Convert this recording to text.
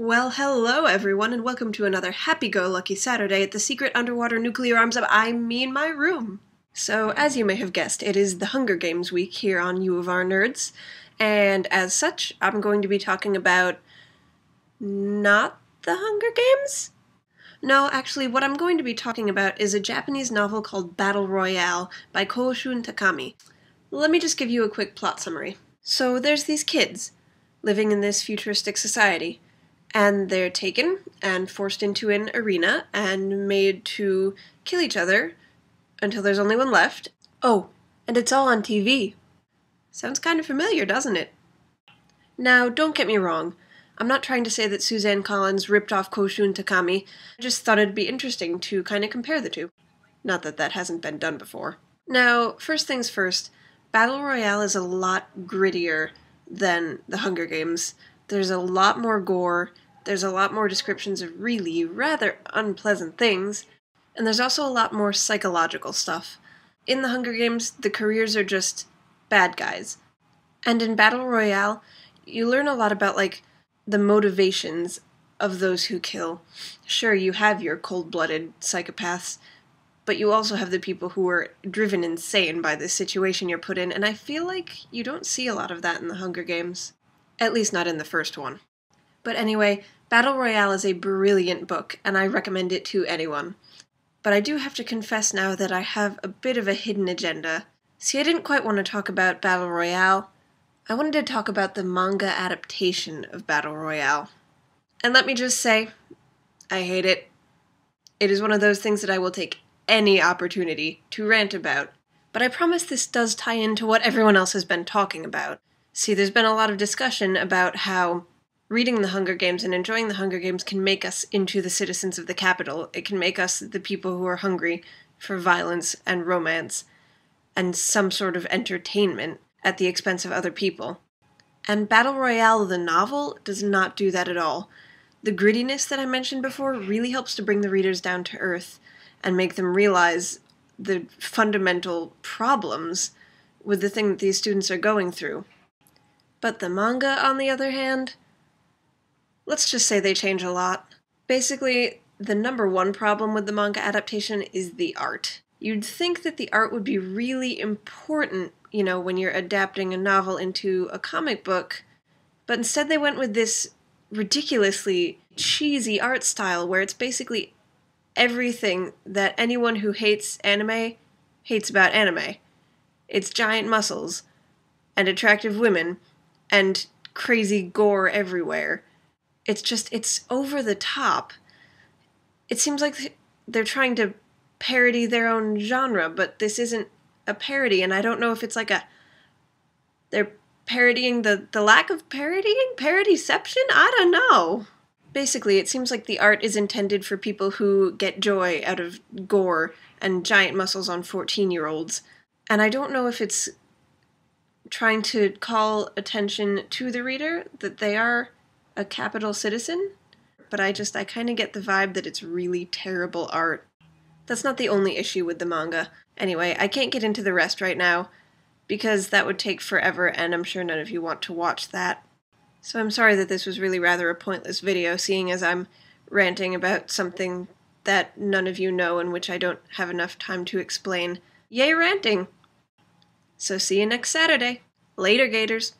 Well, hello everyone, and welcome to another happy-go-lucky Saturday at the secret underwater nuclear arms of my room. So, as you may have guessed, it is the Hunger Games week here on U of R Nerds, and as such, I'm going to be talking about not the Hunger Games? No, actually, what I'm going to be talking about is a Japanese novel called Battle Royale by Koshun Takami. Let me just give you a quick plot summary. So, there's these kids living in this futuristic society. And they're taken and forced into an arena and made to kill each other until there's only one left. Oh, and it's all on TV. Sounds kind of familiar, doesn't it? Now, don't get me wrong. I'm not trying to say that Suzanne Collins ripped off Koshun Takami. I just thought it'd be interesting to kind of compare the two. Not that that hasn't been done before. Now, first things first, Battle Royale is a lot grittier than the Hunger Games. There's a lot more gore, there's a lot more descriptions of really rather unpleasant things, and there's also a lot more psychological stuff. In the Hunger Games, the careers are just bad guys. And in Battle Royale, you learn a lot about, the motivations of those who kill. Sure, you have your cold-blooded psychopaths, but you also have the people who are driven insane by the situation you're put in, and I feel like you don't see a lot of that in the Hunger Games. At least not in the first one. But anyway, Battle Royale is a brilliant book, and I recommend it to anyone. But I do have to confess now that I have a bit of a hidden agenda. See, I didn't quite want to talk about Battle Royale. I wanted to talk about the manga adaptation of Battle Royale. And let me just say, I hate it. It is one of those things that I will take any opportunity to rant about. But I promise this does tie into what everyone else has been talking about. See, there's been a lot of discussion about how reading the Hunger Games and enjoying the Hunger Games can make us into the citizens of the capital. It can make us the people who are hungry for violence and romance and some sort of entertainment at the expense of other people. And Battle Royale, the novel, does not do that at all. The grittiness that I mentioned before really helps to bring the readers down to earth and make them realize the fundamental problems with the thing that these students are going through. But the manga, on the other hand, let's just say they change a lot. Basically, the number one problem with the manga adaptation is the art. You'd think that the art would be really important, when you're adapting a novel into a comic book, but instead they went with this ridiculously cheesy art style where it's basically everything that anyone who hates anime hates about anime. It's giant muscles and attractive women and crazy gore everywhere. It's over the top. It seems like they're trying to parody their own genre, but this isn't a parody, and I don't know if it's they're parodying the lack of parodying? Parodyception? I don't know. Basically, it seems like the art is intended for people who get joy out of gore and giant muscles on 14-year-olds, and I don't know if it's trying to call attention to the reader that they are a capital citizen, but I kind of get the vibe that it's really terrible art. That's not the only issue with the manga. Anyway, I can't get into the rest right now, because that would take forever, and I'm sure none of you want to watch that. So I'm sorry that this was really rather a pointless video, seeing as I'm ranting about something that none of you know and which I don't have enough time to explain. Yay ranting! So see you next Saturday. Later, Gators.